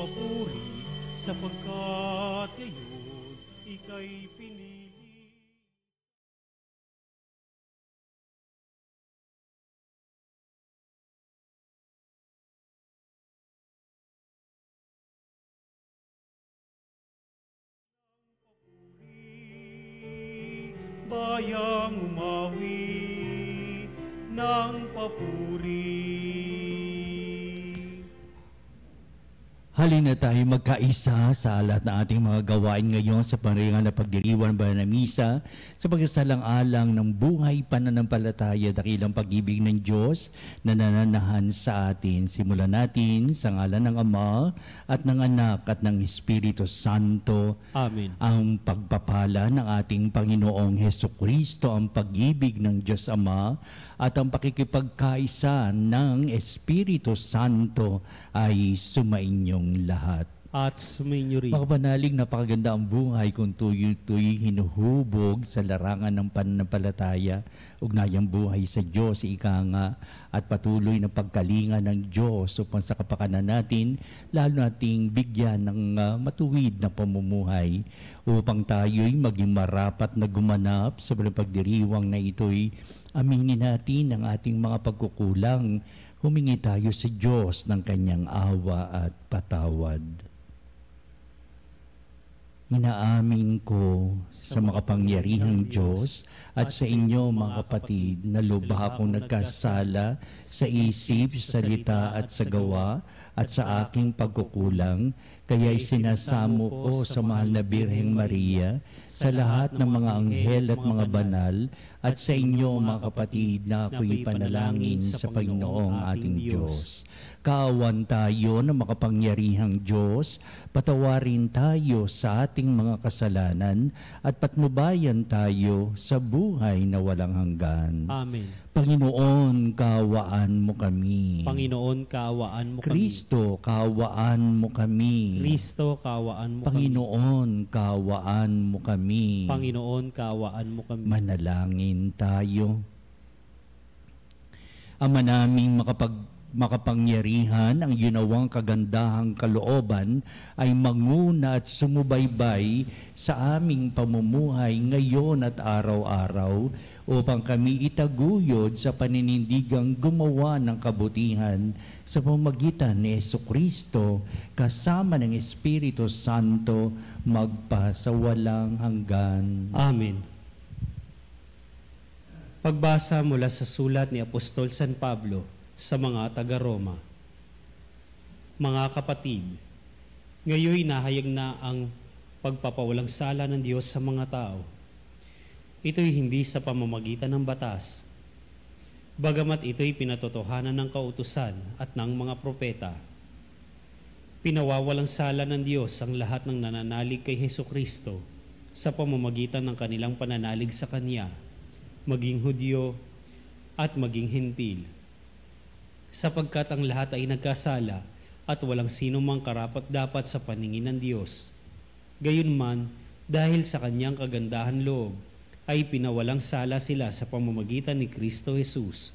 papuri sapagkat ngayon ika'y pinili. Bayang umawi ng papuri. Halina tayo magkaisa sa lahat ng ating mga gawain ngayon sa panaringan na pagdiriwang banal na misa sa pagsasalang-alang ng buhay pananampalataya dakilang pag-ibig ng Diyos na nananahan sa atin. Simulan natin sa ngalan ng Ama at ng Anak at ng Espiritu Santo. Amen. Ang pagpapala ng ating Panginoong Hesukristo, ang pag-ibig ng Diyos Ama at ang pakikipagkaisa ng Espiritu Santo ay sumainyong lahat. At sumainyo rin. Mga banalig, napakaganda ang buhay kung tuyo-tuyo hinuhubog sa larangan ng pananampalataya, ugnayang buhay sa Diyos, ika nga, at patuloy na pagkalinga ng Diyos upang sa kapakanan natin, lalo nating bigyan ng matuwid na pamumuhay upang tayo'y maging marapat na gumanap sa pagdiriwang na ito'y aminin natin ang ating mga pagkukulang. Humingi tayo sa Diyos ng kanyang awa at patawad. Inaamin ko sa makapangyarihang Diyos at sa inyo mga kapatid na lubha akong nagkasala sa isip, salita at sa gawa at sa aking pagkukulang, kaya'y sinasamo ko sa mahal na Birheng Maria, sa lahat ng mga anghel at mga banal, at sa inyo mga kapatid na ako'y panalangin sa Panginoong ating Diyos. Kaawan tayo ng makapangyarihang Diyos, patawarin tayo sa ating mga kasalanan at patnubayan tayo sa buhay na walang hanggan. Amen. Panginoon, kaawaan mo kami. Panginoon, kaawaan mo kami. Kristo, kaawaan mo kami. Kristo, kaawaan mo kami. Panginoon, kaawaan mo kami. Panginoon, kaawaan mo kami. Manalangin tayo. Ama naming makapangyarihan, ang ginawang kagandahang kalooban ay manguna at sumubaybay sa aming pamumuhay ngayon at araw-araw upang kami itaguyod sa paninindigang gumawa ng kabutihan sa pamamagitan ni Jesucristo kasama ng Espiritu Santo magpasawalang hanggan. Amen. Pagbasa mula sa sulat ni Apostol San Pablo sa mga taga-Roma. Mga kapatid, ngayon nahayag na ang pagpapawalang sala ng Diyos sa mga tao. Ito'y hindi sa pamamagitan ng batas, bagamat ito'y pinatotohanan ng kautusan at ng mga propeta. Pinawawalang sala ng Diyos ang lahat ng nananalig kay Hesukristo sa pamamagitan ng kanilang pananalig sa Kanya, maging Hudyo at maging Hentil. Sapagkat ang lahat ay nagkasala at walang sino mang karapat-dapat sa paningin ng Diyos. Gayunman, dahil sa Kanyang kagandahan loob, ay pinawalang sala sila sa pamamagitan ni Kristo Jesus,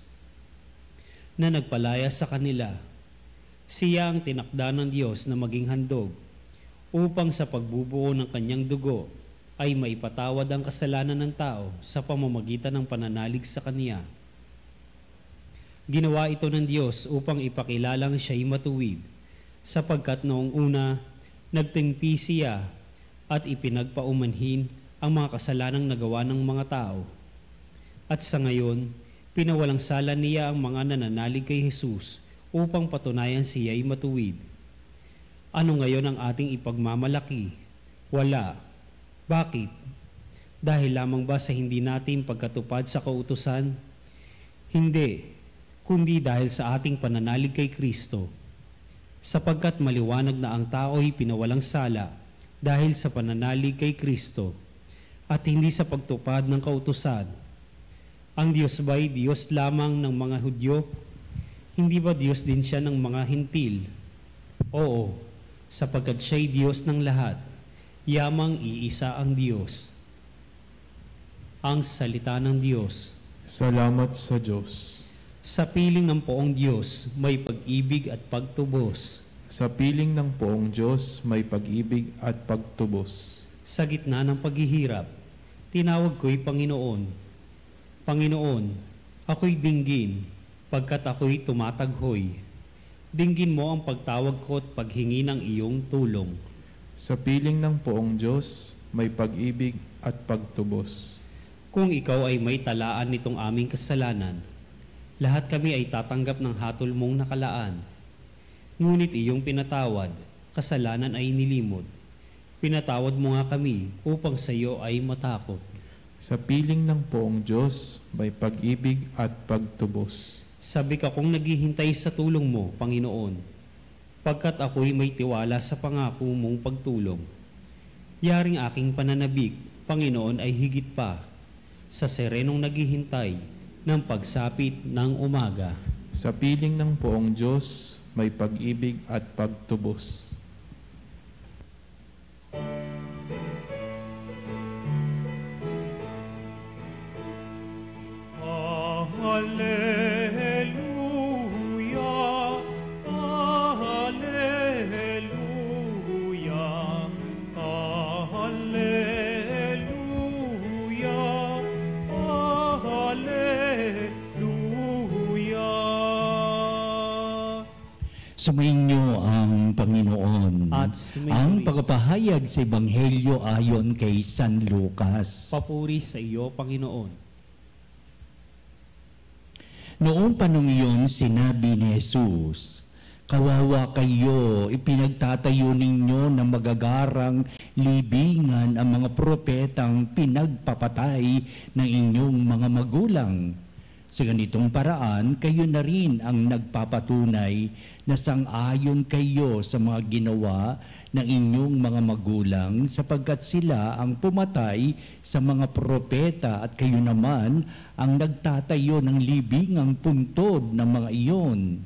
na nagpalaya sa kanila. Siya ang tinakda ng Diyos na maging handog, upang sa pagbubuo ng Kanyang dugo, ay maipatawad ang kasalanan ng tao sa pamamagitan ng pananalig sa Kanya. Ginawa ito ng Diyos upang ipakilalang siya'y matuwid, sapagkat noong una, nagtimpi siya at ipinagpaumanhin ang mga kasalanang nagawa ng mga tao. At sa ngayon, pinawalang sala niya ang mga nananalig kay Jesus upang patunayan siya'y matuwid. Ano ngayon ang ating ipagmamalaki? Wala. Bakit? Dahil lamang ba sa hindi natin pagkatupad sa kautusan? Hindi, kundi dahil sa ating pananalig kay Kristo. Sapagkat maliwanag na ang tao'y pinawalang sala dahil sa pananalig kay Kristo at hindi sa pagtupad ng kautusan. Ang Diyos ba'y Diyos lamang ng mga Hudyo? Hindi ba Diyos din siya ng mga Hentil? Oo, sapagkat siya'y Diyos ng lahat. Yamang iisa ang Diyos. Ang salita ng Diyos. Salamat sa Diyos. Sa piling ng poong Diyos, may pag-ibig at pagtubos. Sa piling ng poong Diyos, may pag-ibig at pagtubos. Sa gitna ng paghihirap, tinawag ko'y Panginoon. Panginoon, ako'y dinggin, pagkat ako'y tumataghoy. Dinggin mo ang pagtawag ko at paghingi ng iyong tulong. Sa piling ng poong Diyos, may pag-ibig at pagtubos. Kung ikaw ay may talaan nitong aming kasalanan, lahat kami ay tatanggap ng hatol mong nakalaan. Ngunit iyong pinatawad, kasalanan ay nilimot. Pinatawad mo nga kami upang sa iyo ay matakot. Sa piling ng poong Diyos, may pag-ibig at pagtubos. Sabi ka kong naghihintay sa tulong mo, Panginoon, pagkat ako'y may tiwala sa pangako mong pagtulong. Yaring aking pananabik, Panginoon, ay higit pa sa serenong naghihintay ng pagsapit ng umaga. Sa piling ng poong Diyos, may pag-ibig at pagtubos. Alleluia, alleluia, alleluia, alleluia. Sumainyo ang Panginoon. At sumainyo Ang rin. pagpapahayag sa Ebanghelyo ayon kay San Lucas. Papuri sa iyo, Panginoon. Noong panong iyon, sinabi ni Jesus, "Kawawa kayo, ipinagtatayo ninyo ng magagarang libingan ang mga propetang pinagpapatay ng inyong mga magulang. Sa ganitong paraan, kayo na rin ang nagpapatunay na sang-ayon kayo sa mga ginawa ng inyong mga magulang sapagkat sila ang pumatay sa mga propeta at kayo naman ang nagtatayo ng libingang puntod ng mga iyon.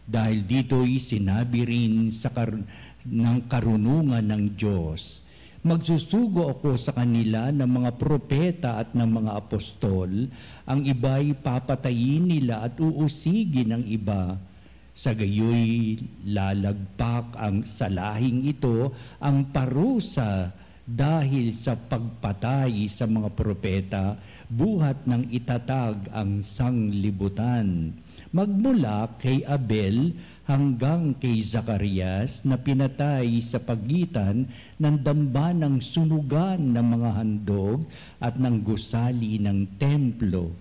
Dahil dito'y sinabi rin ng karunungan ng Diyos, magsusugo ako sa kanila ng mga propeta at ng mga apostol, ang iba'y papatayin nila at uusigin ng iba. Sa gayoy lalagpak ang salahing ito ang parusa dahil sa pagpatay sa mga propeta, buhat ng itatag ang sanglibutan. Magmula kay Abel hanggang kay Zacarias na pinatay sa pagitan ng dambanang sunugan ng mga handog at ng gusali ng templo.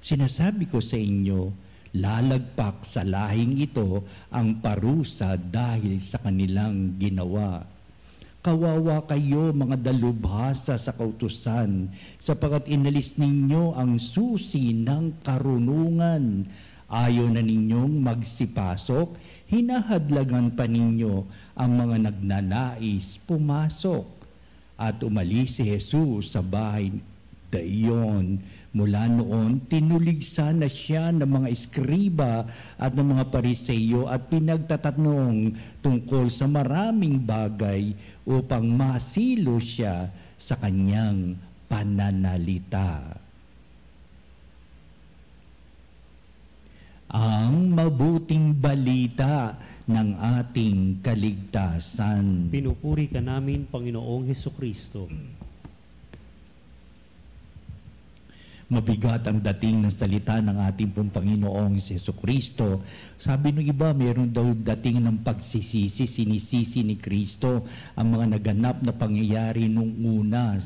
Sinasabi ko sa inyo, lalagpak sa lahing ito ang parusa dahil sa kanilang ginawa. Kawawa kayo mga dalubhasa sa kautusan, sapagkat inalis ninyo ang susi ng karunungan. Ayaw na ninyong magsipasok, hinahadlagan pa ninyo ang mga nagnanais pumasok. At umalis si Jesus sa bahay dayon. Mula noon, tinuligsa na siya ng mga eskriba at ng mga pariseyo at pinagtatanong tungkol sa maraming bagay upang masilo siya sa kanyang pananalita. Ang mabuting balita ng ating kaligtasan. Pinupuri ka namin, Panginoong Hesukristo. Mabigat ang dating ng salita ng ating pong Panginoong Jesucristo. Sabi ng iba, mayroon daw dating ng pagsisisi, sinisisi ni Kristo ang mga naganap na pangyayari nung una,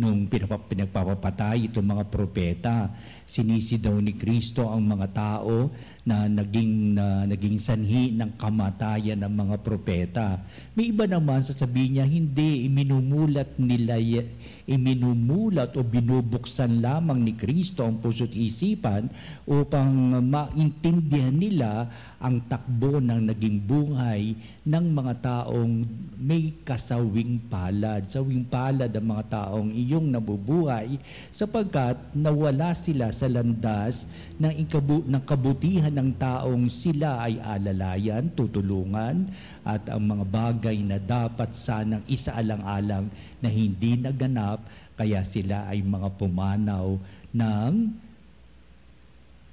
nung pinagpapatay itong mga propeta. Sinisi daw ni Kristo ang mga tao na naging sanhi ng kamatayan ng mga propeta. May iba naman sasabihin niya, hindi, iminumulat o binubuksan lamang ni Kristo ang puso't isipan upang maintindihan nila ang takbo ng naging buhay ng mga taong may kasawing palad. Sawing palad ang mga taong iyong nabubuhay sapagkat nawala sila sa landas ng kabutihan ng taong sila ay alalayan, tutulungan, at ang mga bagay na dapat sanang isaalang-alang na hindi naganap, kaya sila ay mga pumanaw ng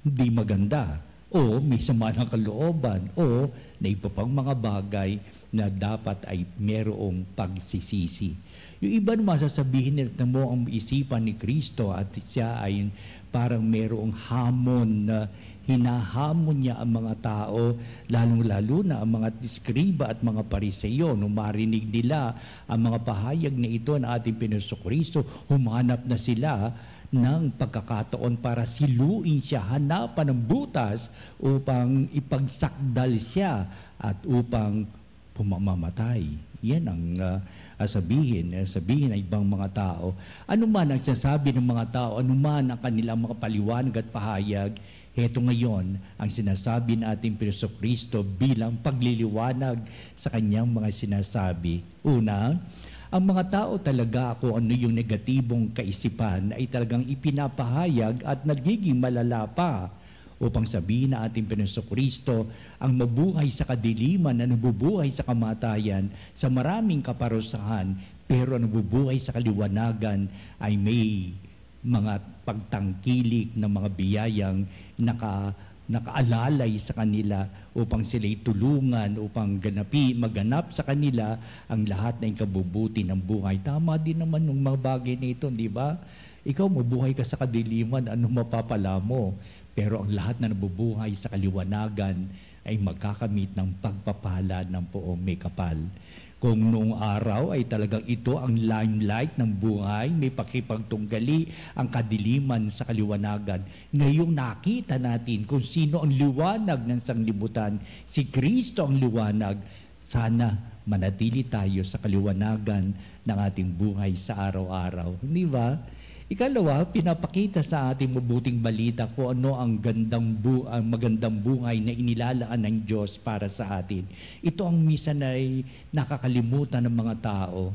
hindi maganda. o may sama ng kalooban, o na iba pang mga bagay na dapat ay merong pagsisisi. Yung iba naman sasabihin nila mo ang isipan ni Kristo at siya ay parang merong hamon na hinahamon niya ang mga tao, lalong-lalo na ang mga iskriba at mga pariseyo. Nung marinig nila ang mga pahayag na ito ng ating Panginoong Kristo, humanap na sila ng pagkakataon para siluin siya, hanapan ng butas upang ipagsakdal siya at upang pumamamatay. Yan ang sabihin ng ibang mga tao. Ano man ang sinasabi ng mga tao, ano man ang kanilang mga paliwanag at pahayag, heto ngayon ang sinasabi ng ating Panginoong Kristo bilang pagliliwanag sa kanyang mga sinasabi. Una, ang mga tao talaga kung ano yung negatibong kaisipan ay talagang ipinapahayag at nagiging malala pa upang sabihin na ating Panginoong Kristo ang mabuhay sa kadiliman na nabubuhay sa kamatayan sa maraming kaparusahan, pero ang nabubuhay sa kaliwanagan ay may mga pagtangkilik ng mga biyayang nakaalalay sa kanila upang sila'y tulungan, upang maganap sa kanila ang lahat ng kabubuti ng buhay. Tama din naman ng mga bagay na ito, di ba? Ikaw mabuhay ka sa kadiliman, anong mapapala mo? Pero ang lahat na nabubuhay sa kaliwanagan ay magkakamit ng pagpapala ng poong may kapal. Kung noong araw ay talagang ito ang limelight ng buhay, may pakipagtunggali ang kadiliman sa kaliwanagan. Ngayong nakita natin kung sino ang liwanag ng sanglibutan, si Kristo ang liwanag. Sana manatili tayo sa kaliwanagan ng ating buhay sa araw-araw. Di ba? Ikalawa, pinapakita sa ating mabuting balita kung ano ang magandang buhay na inilalaan ng Diyos para sa atin. Ito ang minsan ay nakakalimutan ng mga tao.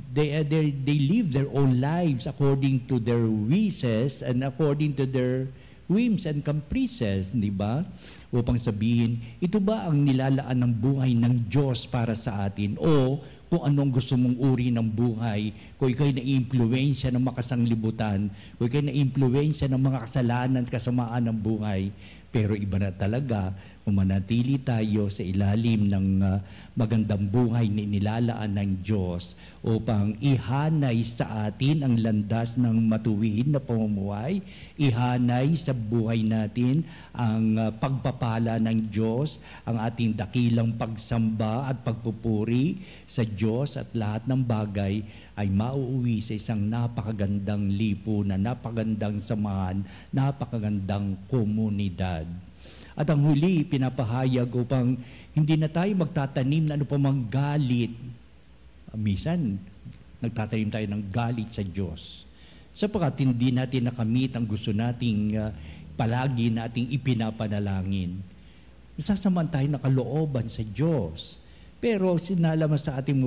They live their own lives according to their wishes and according to their whims and caprices, di ba? Upang sabihin, ito ba ang nilalaan ng buhay ng Diyos para sa atin? O kung anong gusto mong uri ng buhay, kung ikaw'y na-impluensya ng makasanglibutan, kung ikaw'y na-impluensya ng mga kasalanan at kasamaan ng buhay. Pero iba na talaga kung manatili tayo sa ilalim ng magandang buhay na inilalaan ng Diyos upang ihanay sa atin ang landas ng matuwid na pamumuhay, ihanay sa buhay natin ang pagpapala ng Diyos, ang ating dakilang pagsamba at pagpupuri sa Diyos at lahat ng bagay ay mauuwi sa isang napakagandang lipunan, napakagandang samahan, napakagandang komunidad. At ang huli, pinapahayag upang hindi na tayo magtatanim na ano pa mang galit. Minsan, nagtatanim tayo ng galit sa Diyos. Sapagkat hindi natin nakamit ang gusto nating palagi nating ipinapanalangin. Nasasamaan tayo ng kalooban sa Diyos. Pero sinalaman sa ating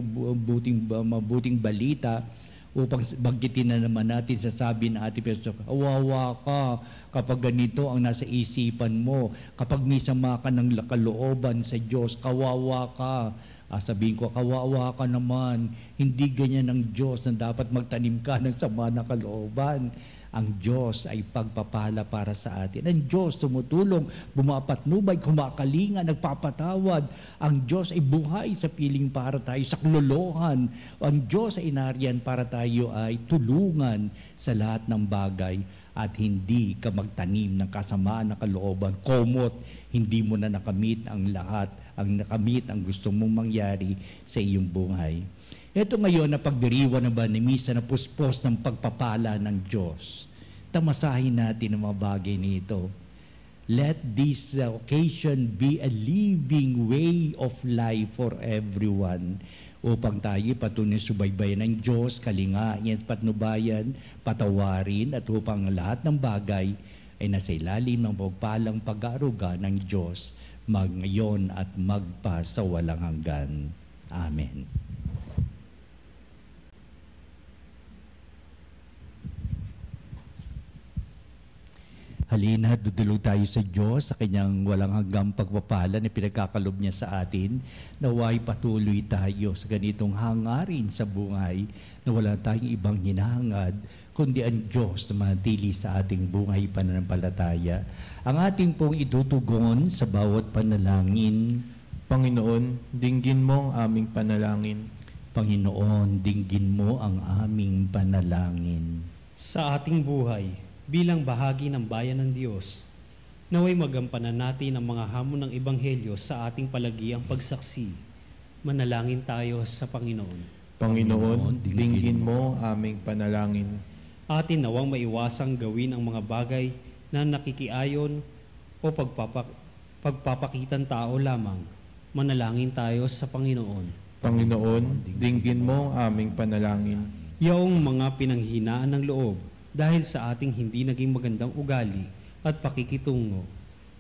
mabuting balita upang banggitin na naman natin sa sabi ng ating Panginoon, kawawa ka kapag ganito ang nasa isipan mo. Kapag may sama ka ng kalooban sa Diyos, kawawa ka. Sabihin ko, kawawa ka naman. Hindi ganyan ang Diyos na dapat magtanim ka ng sama ng kalooban. Ang Diyos ay pagpapala para sa atin. Ang Diyos tumutulong, bumapatnubay, kumakalinga, nagpapatawad. Ang Diyos ay buhay sa piling para tayo, sa klolohan. Ang Diyos ay inariyan para tayo ay tulungan sa lahat ng bagay at hindi ka magtanim ng kasamaan ng kalooban. Komot, hindi mo na nakamit ang lahat, ang gusto mong mangyari sa iyong buhay. Ito ngayon na pagdiriwan na ba ni Misa na puspos ng pagpapala ng Diyos. Tamasahin natin ang mga bagay nito. Let this occasion be a living way of life for everyone upang tayo patuloy subaybayan ng Diyos, kalingain at patnubayan, patawarin at upang lahat ng bagay ay nasa ilalim ng pagpalang pag-aaruga ng Diyos ngayon at magpa sa walang hanggan. Amen. Halina, dudulog tayo sa Diyos sa kanyang walang hanggang pagpapala na pinagkakalob niya sa atin. Naway patuloy tayo sa ganitong hangarin sa buhay na wala tayong ibang hinahangad kundi ang Diyos na manatili sa ating buhay pananampalataya. Ang ating pong itutugon sa bawat panalangin. Panginoon, dinggin mo ang aming panalangin. Panginoon, dinggin mo ang aming panalangin. Sa ating buhay, bilang bahagi ng bayan ng Diyos, naway magampanan natin ang mga hamon ng Ebanghelyo sa ating palagiang pagsaksi. Manalangin tayo sa Panginoon. Panginoon, dinggin mo ang aming panalangin. Atin nawang maiwasang gawin ang mga bagay na nakikiayon o pagpapakitan tao lamang. Manalangin tayo sa Panginoon. Panginoon, dinggin mo ang aming panalangin. Yaong mga pinanghinaan ng loob dahil sa ating hindi naging magandang ugali at pakikitungo,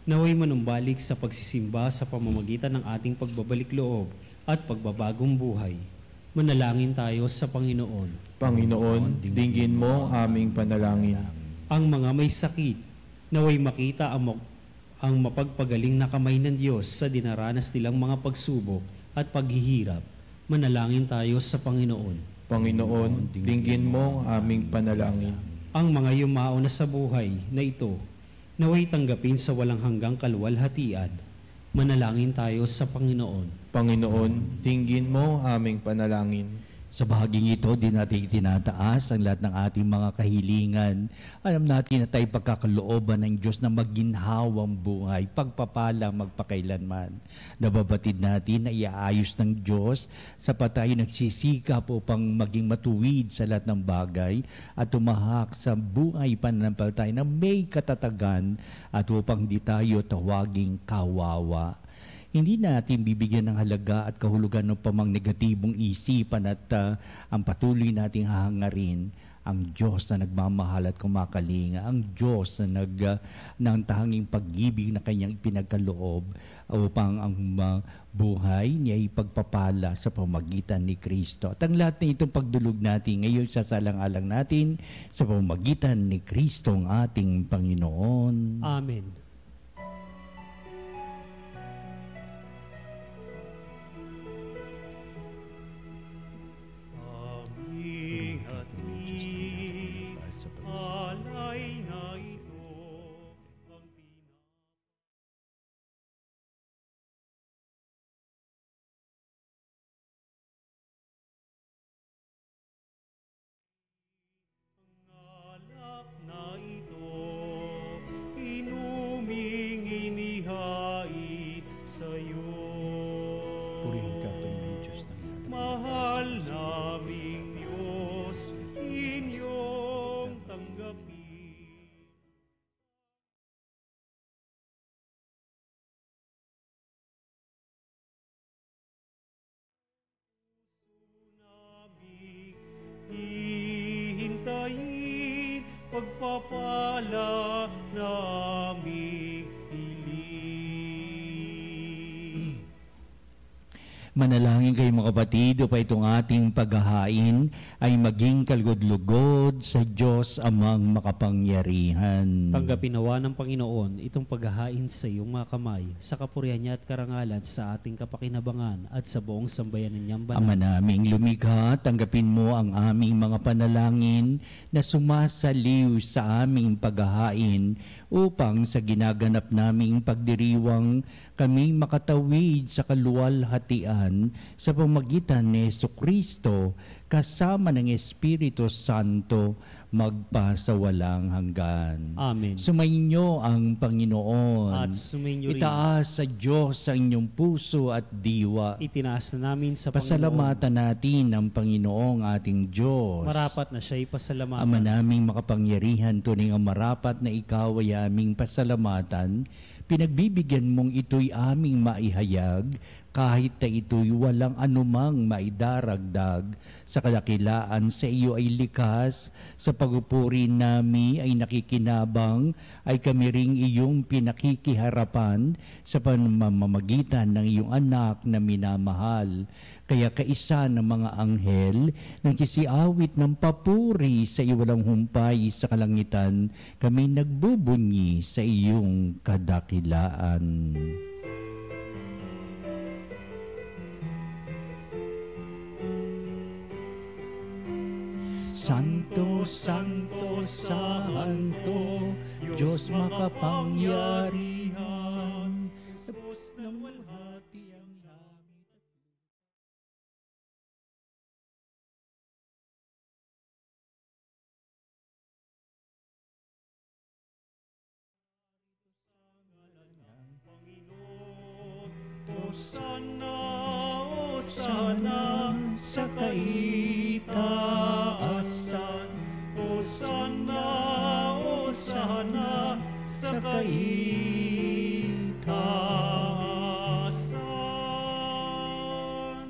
naway manumbalik sa pagsisimba sa pamamagitan ng ating pagbabalik loob at pagbabagong buhay. Manalangin tayo sa Panginoon. Panginoon, dinggin mo ang aming panalangin. Ang mga may sakit, naway makita ang mapagpagaling na kamay ng Diyos sa dinaranas nilang mga pagsubok at paghihirap. Manalangin tayo sa Panginoon. Panginoon, dinggin mo ang aming panalangin. Ang mga yumao na sa buhay na ito, naway tanggapin sa walang hanggang kaluwalhatian. Manalangin tayo sa Panginoon. Panginoon, dinggin mo ang aming panalangin. Sa bahaging ito, di natin itinataas ang lahat ng ating mga kahilingan. Alam natin na tayo pagkakalooban ng Diyos na maginhawang buhay, pagpapala magpakailanman. Nababatid natin na iaayos ng Diyos sa tayo nagsisikap upang maging matuwid sa lahat ng bagay at tumahak sa buhay pananampalataya na may katatagan at upang di tayo tawaging kawawa. Hindi natin bibigyan ng halaga at kahulugan ng pamang negatibong isipan at ang patuloy nating hahangarin ang Diyos na nagmamahal at kumakalinga, ang Diyos na ng tanging pag-ibig na kanyang ipinagkaloob upang ang buhay niya ipagpapala sa pamamagitan ni Kristo. At ang lahat na itong pagdulog natin ngayon sasalang-alang natin sa pamamagitan ni Kristo ang ating Panginoon. Amen. Hihintayin pagpapala naming hiling. Manalangin kayo mga kapatid upang itong ating paghahain ay maging kalugod-lugod sa Diyos amang makapangyarihan. Tanggapin nawa ng Panginoon itong paghahain sa iyong mga kamay, sa kapurihan niya at karangalan sa ating kapakinabangan at sa buong sambayanan niyang banal. Ama naming lumikha, tanggapin mo ang aming mga panalangin na sumasaliw sa aming paghahain upang sa ginaganap naming pagdiriwang kami makatawid sa kaluwalhatian sa pamagitan ni Jesucristo kasama ng Espiritu Santo magpasawalang hanggan. Amen. Sumainyo ang Panginoon. At sumainyo rin. Itaas sa Diyos ang inyong puso at diwa. Itinaas na namin sa Panginoon. Pasalamatan natin ang Panginoong ating Diyos. Marapat na siya'y pasalamatan. Ama naming makapangyarihan, tunay ang marapat na ikaw ay aming pasalamatan. Pinagbibigyan mong ito'y aming maihayag kahit na ito'y walang anumang maidaragdag sa kadakilaan sa iyo ay likas, sa pagpupuri nami ay nakikinabang, ay kami ring iyong pinakikiharapan sa pamamagitan ng iyong anak na minamahal. Kaya kaisa ng mga anghel nang kisiawit ng papuri sa iwalang humpay sa kalangitan, kami nagbubunyi sa iyong kadakilaan. Santo Santo, Santo, Diyos makapangyarihan, Diyos ng walhati ang langit. Hosana, Hosana sa kaitaasan. Hosana, Hosana sa kaitaasan.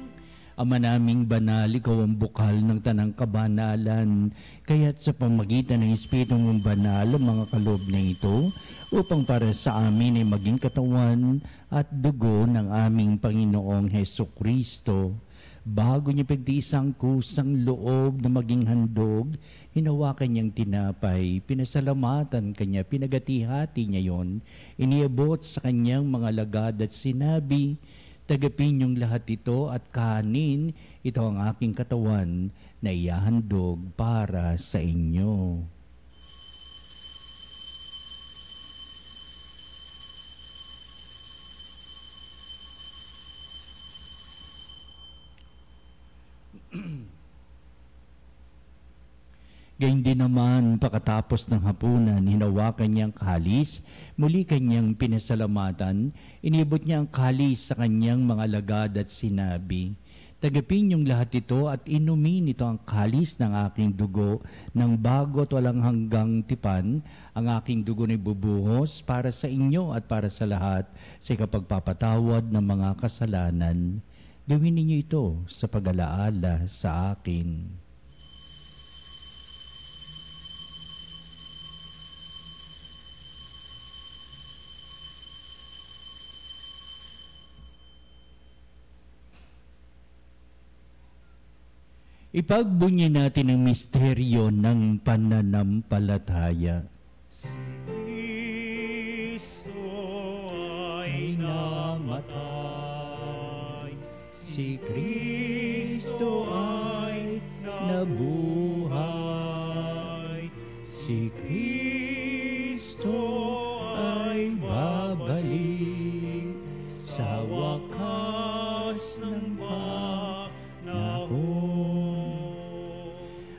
Ama naming banal, ikaw ang bukal ng tanang kabanalan, kaya't sa pamagitan ng Espiritu mong banal ang mga kaloob na ito, upang para sa amin ay maging katawan at dugo ng aming Panginoong Hesukristo. Bago niya pagtiisang kusang loob na maging handog, hinawakan niyang tinapay, pinasalamatan kanya, pinagati-hati niya yon, iniabot sa kanyang mga lagad at sinabi, "Tagapin niyong lahat ito at kanin, ito ang aking katawan na ihahandog para sa inyo." Gayun din naman, pagkatapos ng hapunan, hinawakan niyang kalis, muli kanyang pinasalamatan, inibot niya ang kalis sa kanyang mga lagad at sinabi, "Tagapin niyong lahat ito at inumin ito ang kalis ng aking dugo, ng bago at walang hanggang tipan, ang aking dugo na ibubuhos para sa inyo at para sa lahat sa ikapagpapatawad ng mga kasalanan. Gawin ninyo ito sa pag-alaala sa akin." Ipagbunyi natin ang misteryo ng pananampalataya. Si Kristo ay namatay, si Kristo ay nabuhay, si Kristo ay babalik sa wakas ng panahon.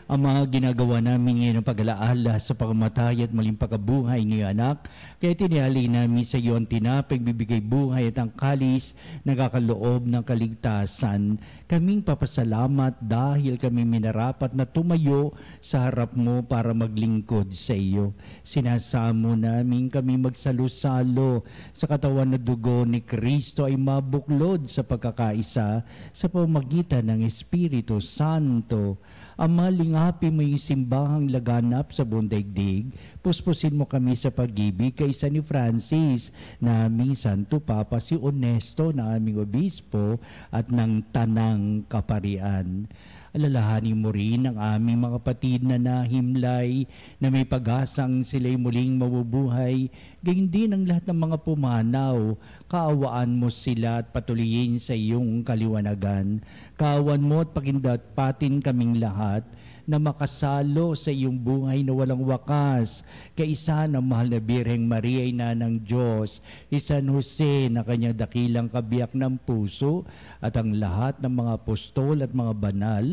Ama, ginagawa namin ngayon ang pag-alaala sa pagkamatay at maling pagkabuhay ng anak, kaya tinihali namin sa iyo ang tinapay, bibigay buhay at ang kalis nagakaloob ng kaligtasan. Kaming papasalamat dahil kami minarapat na tumayo sa harap mo para maglingkod sa iyo. Sinasamo namin kami magsalo-salo sa katawan na dugo ni Kristo ay mabuklod sa pagkakaisa sa pamamagitan ng Espiritu Santo. Ama, lingapin mo yung simbahang laganap sa buong daigdig. Puspusin mo kami sa pag-ibig kaysa ni Francis, na aming Santo Papa, si Onesto na aming Obispo at ng Tanang Kaparian. Alalahanin mo rin ang aming mga kapatid na nahimlay, na may pag-asang sila'y muling mabubuhay. Gayun din ang lahat ng mga pumanaw. Kaawaan mo sila at patuloyin sa iyong kaliwanagan. Kaawan mo at pakindapatin kaming lahat na makasalo sa iyong buhay na walang wakas. Kaisa ng mahal na Birheng Maria, ina ng Diyos, si San Jose na kanyang dakilang kabiyak ng puso, at ang lahat ng mga apostol at mga banal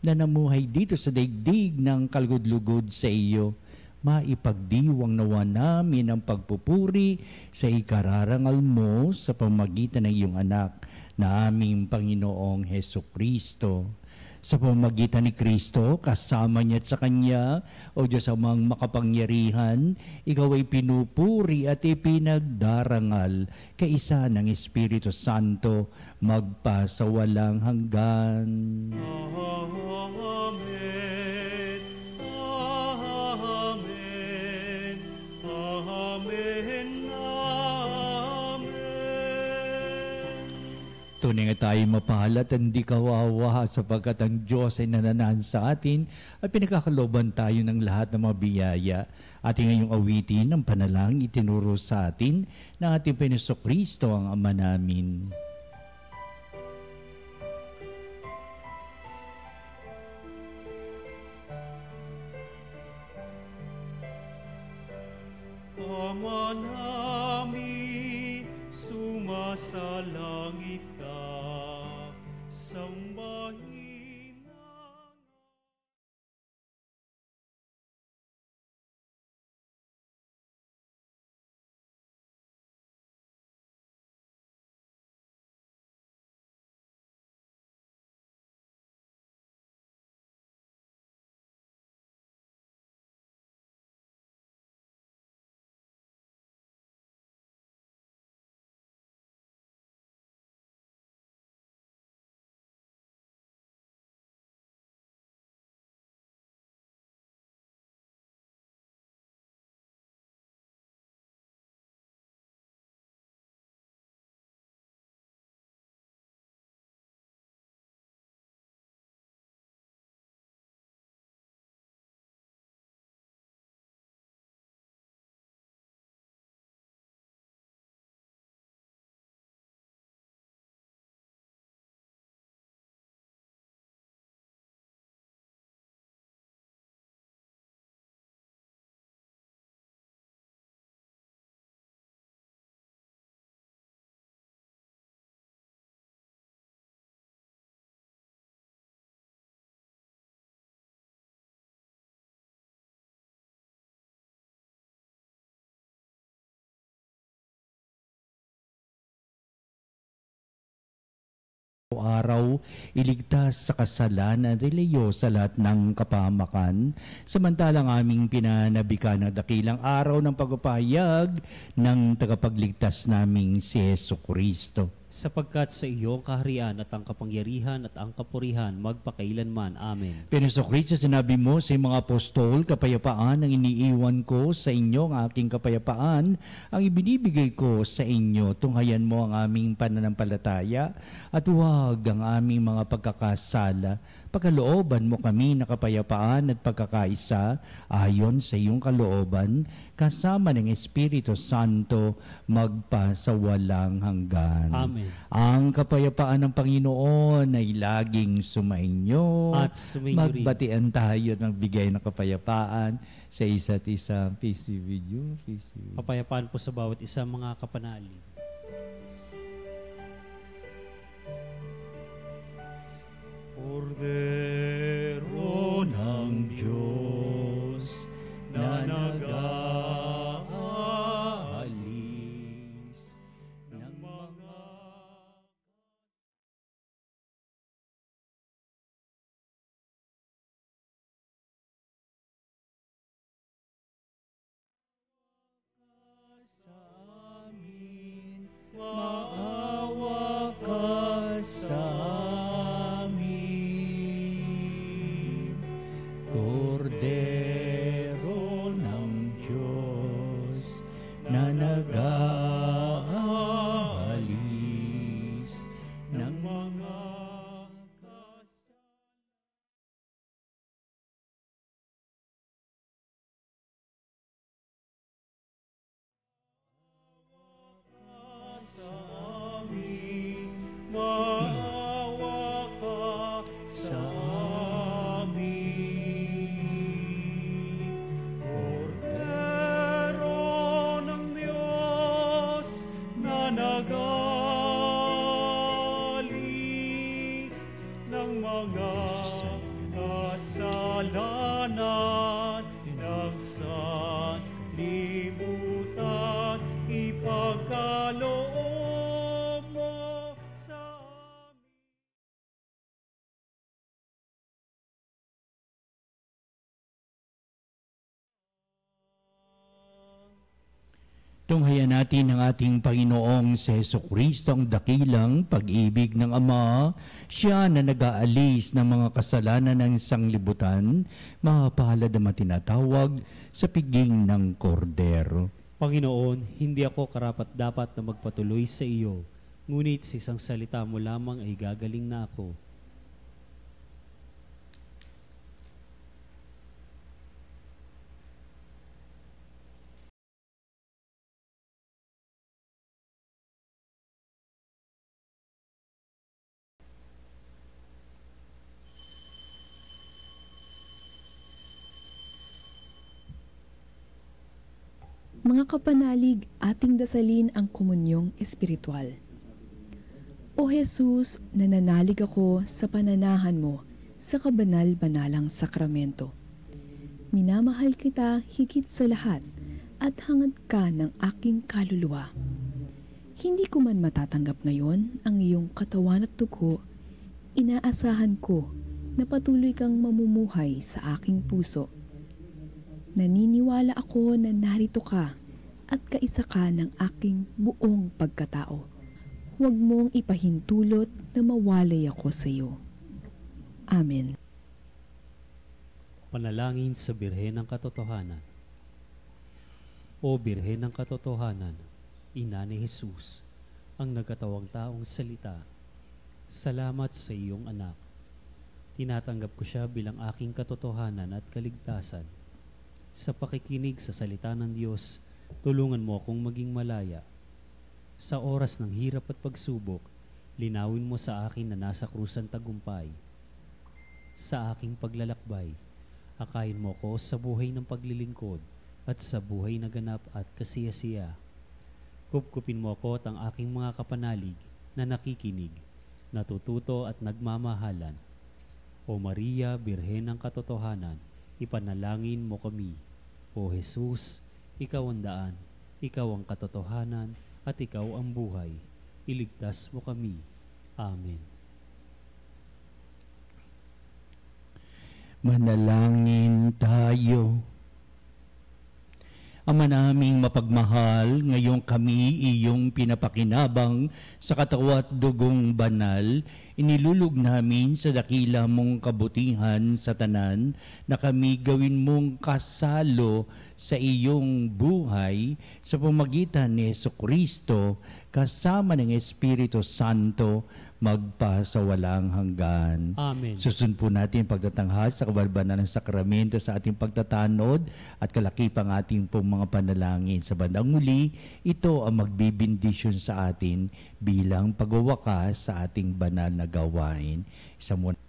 na namuhay dito sa daigdig ng kalugod-lugod sa iyo. Maipagdiwang nawa namin ang pagpupuri sa ikararangal mo sa pamamagitan ng iyong anak na aming Panginoong Hesukristo. Sa pamamagitan ni Kristo, kasama niya at sa Kanya, o Diyos amang makapangyarihan, ikaw ay pinupuri at ipinagdarangal kaisa ng Espiritu Santo, magpa sa walang hanggan. Amen. Amen. Amen. Tunay nga tayo mapahal at hindi kawawa sapagkat ang Diyos ay nananahan sa atin at pinagkakaloban tayo ng lahat ng mga biyaya. Ating ngayong awitin ang panalangin itinuro sa atin na ating Panginoon ang Ama namin. Ama namin, sumasalangit ka, sambahin ang... Araw, iligtas sa kasalanan at ilayo sa lahat ng kapahamakan, samantalang aming pinanabikan ang dakilang araw ng pagpapahayag ng tagapagligtas naming si Jesucristo. Sapagkat sa iyo ang kaharian at ang kapangyarihan at ang kapurihan magpakailanman. Amen. Pero sa Kristo, sinabi mo sa mga apostol, kapayapaan ang iniiwan ko sa inyo, ang aking kapayapaan ang ibinibigay ko sa inyo. Tunghayan mo ang aming pananampalataya at huwag ang aming mga pagkakasala. Pagkalooban mo kami na kapayapaan at pagkakaisa ayon sa iyong kalooban, kasama ng Espiritu Santo magpasawalang hanggan. Amen. Ang kapayapaan ng Panginoon ay laging sumainyo. At sumainyo rin. Magbatian tayo ng bigay ng kapayapaan sa isa't isa. Peace be with you. Peace be with you. Kapayapaan po sa bawat isa, mga kapanalig. Kordero ng Diyos na nag-aalis ng mga Sa amin, maawa ka sa amin. Kordero ng Diyos na nag-aalis ng mga sa amin, maawa ka sa amin. Kordero ng Diyos na nag-aalis ng mga kasalanan ng sanlibutan, ipagkaloob mo sa amin. Tunghayan natin ang ating Panginoong si Jesucristo, ang dakilang pag-ibig ng Ama. Siya na nag-aalis ng mga kasalanan ng sanglibutan, mapalad ang tinatawag sa piging ng kordero. Panginoon, hindi ako karapat-dapat na magpatuloy sa iyo, ngunit sa isang salita mo lamang ay gagaling na ako. Mga kapanalig, ating dasalin ang komunyong espiritual. O Jesus, nananalig ako sa pananahan mo sa kabanal-banalang sakramento. Minamahal kita higit sa lahat at hangad ka ng aking kaluluwa. Hindi ko man matatanggap ngayon ang iyong katawan at dugo, inaasahan ko na patuloy kang mamumuhay sa aking puso. Naniniwala ako na narito ka at kaisa ka ng aking buong pagkatao. Huwag mong ipahintulot na mawalay ako sa iyo. Amen. Panalangin sa Birhen ng Katotohanan. O Birhen ng Katotohanan, Ina ni Jesus, ang nagkatawang taong salita, salamat sa iyong anak. Tinatanggap ko siya bilang aking katotohanan at kaligtasan. Sa pakikinig sa salita ng Diyos, tulungan mo akong maging malaya. Sa oras ng hirap at pagsubok, linawin mo sa akin na nasa krusan tagumpay. Sa aking paglalakbay, akayin mo ko sa buhay ng paglilingkod at sa buhay na ganap at kasiyasiya. Kupkupin mo ako at ang aking mga kapanalig na nakikinig, natututo at nagmamahalan. O Maria, Birhen ng Katotohanan, ipanalangin mo kami. O Jesus, ikaw ang daan, ikaw ang katotohanan, at ikaw ang buhay. Iligtas mo kami. Amen. Manalangin tayo. Ama naming mapagmahal, ngayong kami iyong pinapakinabang sa katawan at dugong banal, inilulog namin sa dakila mong kabutihan sa tanan na kami gawin mong kasalo sa iyong buhay sa pamagitan ni Jesucristo kasama ng Espiritu Santo magpa sa walang hanggan. Amen. Susunod po natin pagtatanghal sa kabalbanan ng sakramento sa ating pagtatanod at kalakipang ating pong mga panalangin. Sa bandang muli, ito ang magbibindisyon sa atin bilang pagwawakas sa ating banal na gawain. Isa muna.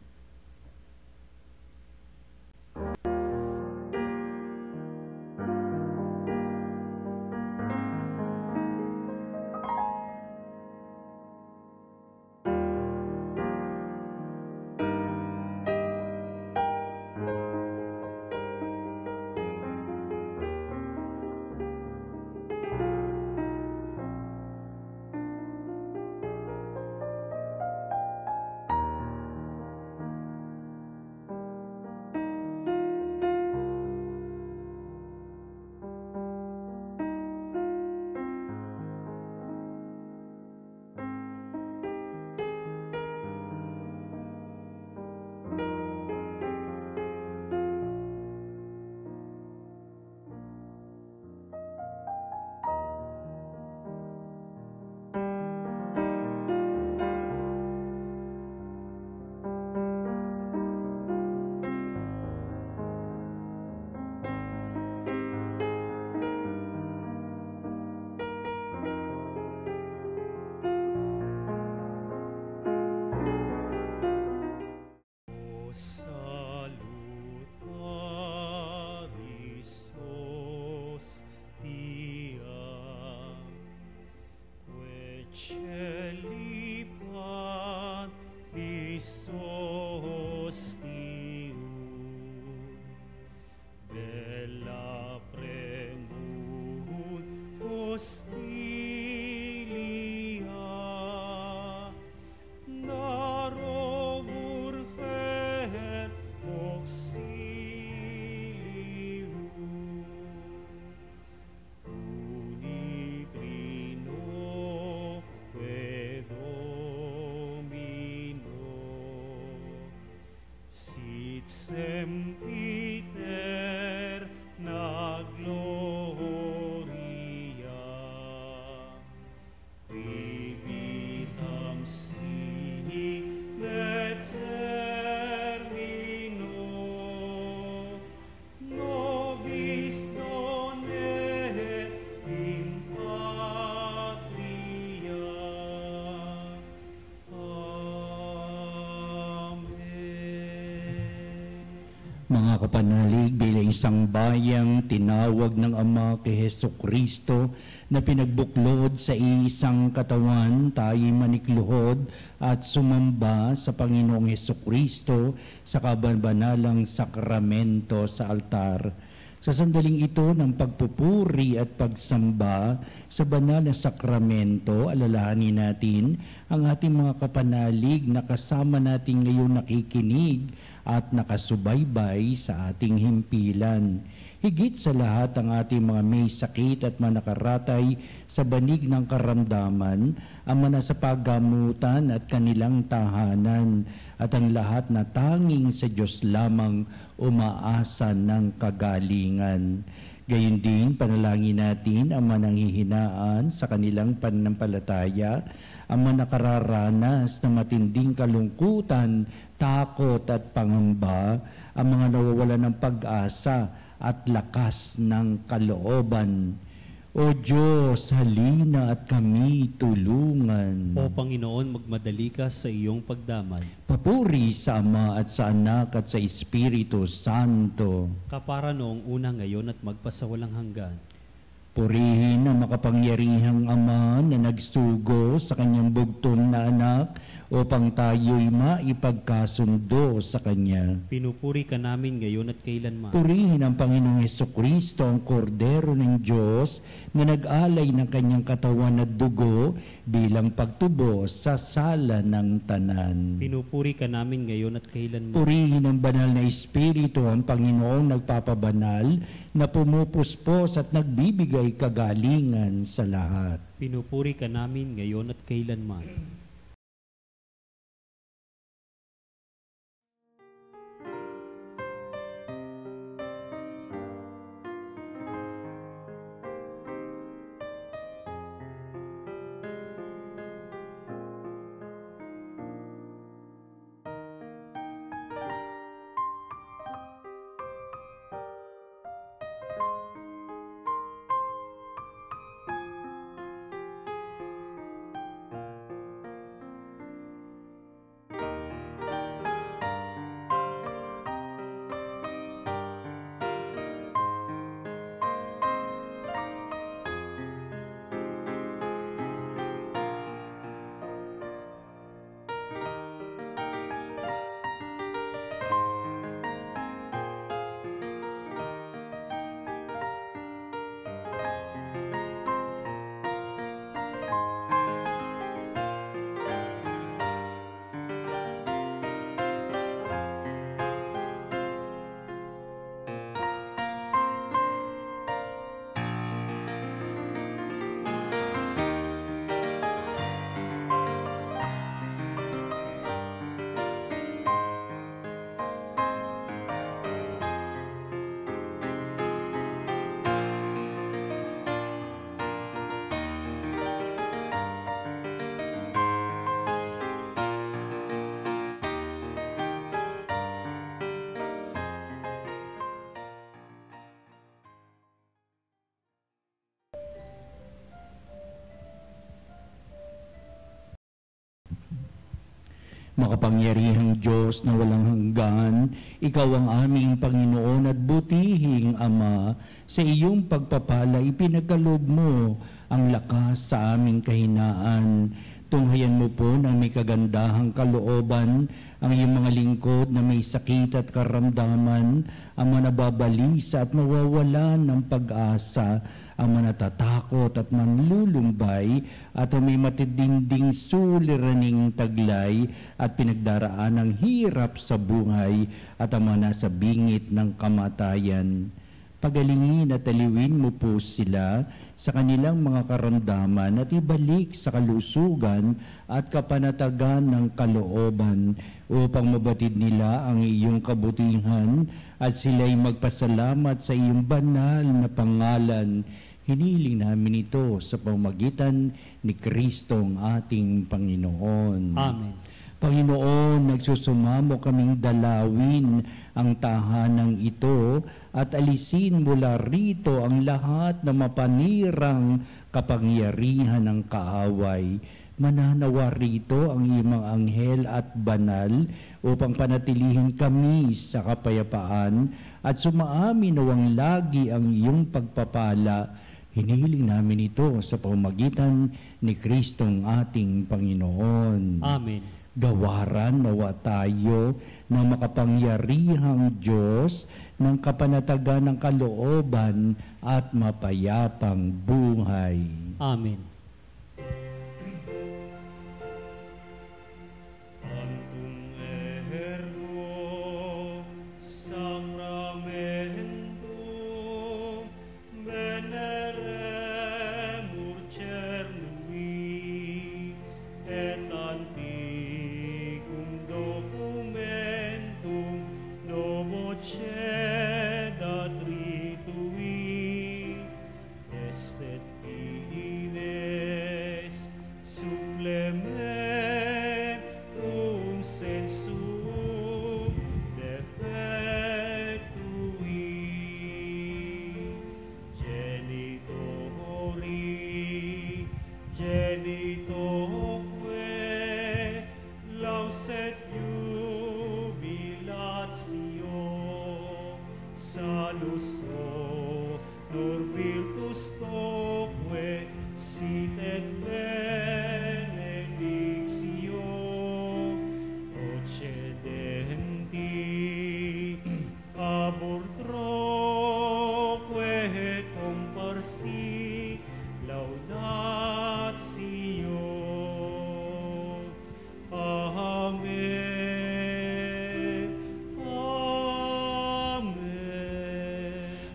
Mga kapanalig, bilang isang bayang tinawag ng Ama kay Hesukristo na pinagbuklod sa isang katawan, tayo'y manikluhod at sumamba sa Panginoong Hesukristo sa kabanalang sakramento sa altar. Sa sandaling ito ng pagpupuri at pagsamba sa banal na sakramento, alalahanin natin ang ating mga kapanalig na kasama natin ngayon nakikinig at nakasubaybay sa ating himpilan. Higit sa lahat ang ating mga may sakit at manakaratay sa banig ng karamdaman, ang mga sa paggamutan at kanilang tahanan, at ang lahat na tanging sa Diyos lamang umaasa ng kagalingan. Gayun din, panalangin natin ang mananghihinaan sa kanilang pananampalataya, ang manakararanas na matinding kalungkutan, takot at pangamba, ang mga nawawalan ng pag-asa at lakas ng kalooban. O Diyos, halina at kami tulungan. O Panginoon, magmadali ka sa iyong pagdamay. Papuri sa Ama at sa Anak at sa Espiritu Santo. Kapara noong una, ngayon at magpasawalang hanggan. Purihin ang makapangyarihang Ama na nagsugo sa kanyang bugtong na anak upang tayo'y maipagkasundo sa Kanya. Pinupuri ka namin ngayon at kailanman. Purihin ang Panginoong Hesukristo, ang Kordero ng Diyos, na nag-alay ng kanyang katawan at dugo bilang pagtubos sa sala ng tanan. Pinupuri ka namin ngayon at kailanman. Purihin ang banal na Espiritu, ang Panginoong nagpapabanal, na pumupuspos at nagbibigay kagalingan sa lahat. Pinupuri ka namin ngayon at kailanman. Makapangyarihang Diyos na walang hanggan, Ikaw ang aming Panginoon at butihing Ama. Sa iyong pagpapala, ipinagkaloob mo ang lakas sa aming kahinaan. Tunghayan mo po ng may kagandahang kalooban ang iyong mga lingkod na may sakit at karamdaman, ang mga nababalisa at nawawalan ng pag-asa, ang mga natatakot at manlulumbay, at ang may matinding suliraning taglay at pinagdaraan ng hirap sa buhay, at ang mga nasa bingit ng kamatayan. Pagalingin at aliwin mo po sila sa kanilang mga karamdaman at ibalik sa kalusugan at kapanatagan ng kalooban upang mabatid nila ang iyong kabutihan at sila'y magpasalamat sa iyong banal na pangalan. Hiniling namin ito sa pamamagitan ni Kristong ating Panginoon. Amen. Panginoon, nagsusumamo kaming dalawin ang tahanang ito at alisin mula rito ang lahat na mapanirang kapangyarihan ng kaaway. mananawa rito ang iyong mga anghel at banal upang panatilihin kami sa kapayapaan at sumaamin nawang lagi ang iyong pagpapala. Hinihiling namin ito sa pamamagitan ni Kristong ating Panginoon. Amen. Gawaran nawa tayo ng makapangyarihang Diyos ng kapanatagan ng kalooban at mapayapang buhay. Amen.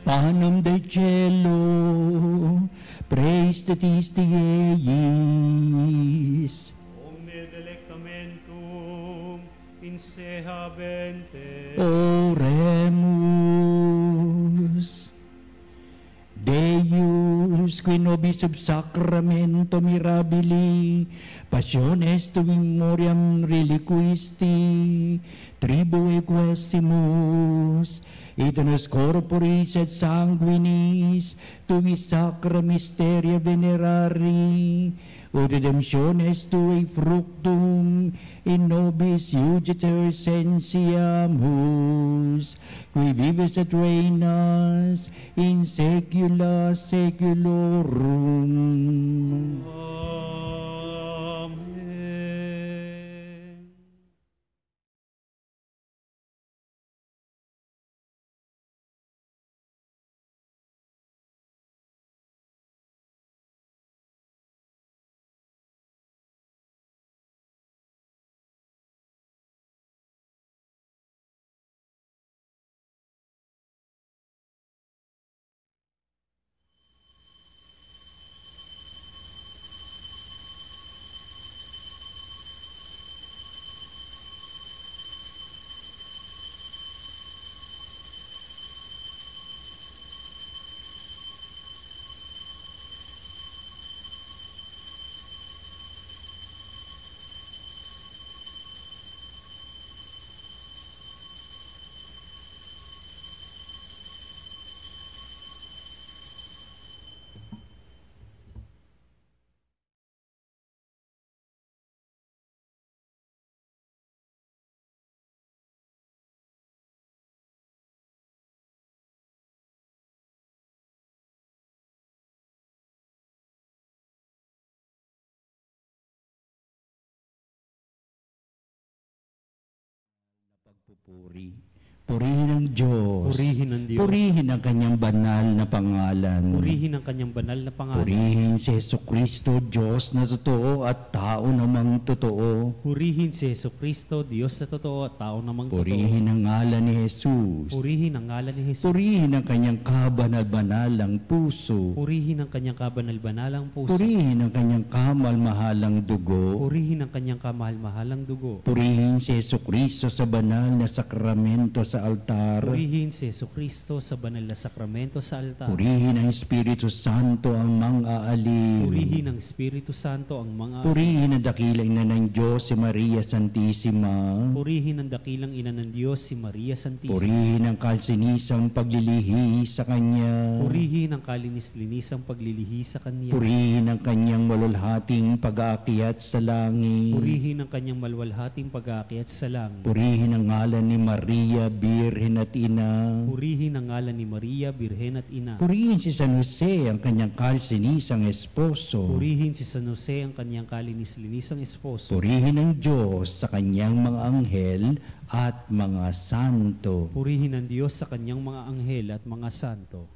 Panem Dei cielo, praise the Eis. Omne delectamentum in se habente. Oremus. Deus, qui nobis sub sacramento mirabili, passiones tuum memoriam reliquisti, tribue quaesimus, et nos corporis et sanguinis, tui sacra mysteria venerari, o redemptiones tui fructum, in nobis iuditor sensiamus, qui vives et reinas in saecula saeculorum. Amen. Pagpupuri. Purihin ang Diyos. Purihin ang Diyos. Purihin ang kanyang banal na pangalan. Purihin ang kanyang banal na pangalan. Purihin si Jesucristo, Diyos na totoo at tao namang totoo. Purihin si Jesucristo, Diyos na totoo at tao namang totoo. Purihin ang ngalan ni Jesus. Purihin ang ngalan ni Jesus. Purihin ang kanyang kabanal-banalang puso. Purihin ang kanyang kabanal-banalang puso. Purihin ang kanyang kamal-mahalang dugo. Purihin ang kanyang kamahal-mahalang dugo. Purihin si Jesucristo sa banal na sakramento sa sa altar. Purihin si Jesucristo sa banal na sakramento sa altar. Purihin ang Espiritu Santo ang mga aliw. Purihin ng Espiritu Santo ang mga Purihin ang dakilang ina ng Diyos si Maria Santissima. Purihin ang dakilang ina ng Diyos si Maria Santissima. Purihin ang kalsinisang paglilihi sa Kanya. Purihin ang kalinis-linisang paglilihi sa Kanya. Purihin ang Kanyang malulhating pag-aakyat sa langit. Purihin ang kanyang malwalhating pag-aakyat sa langit. Purihin ang ngalan ni Maria, Birhen at Ina. Purihin ang ngalan ni Maria, Birhen at Ina. Purihin si San Jose, ang kanyang kalsinisang esposo. Purihin si San Jose, ang kanyang kalinis-linisang esposo. Purihin ang Diyos sa kanyang mga anghel at mga santo. Purihin ang Diyos sa kanyang mga anghel at mga santo.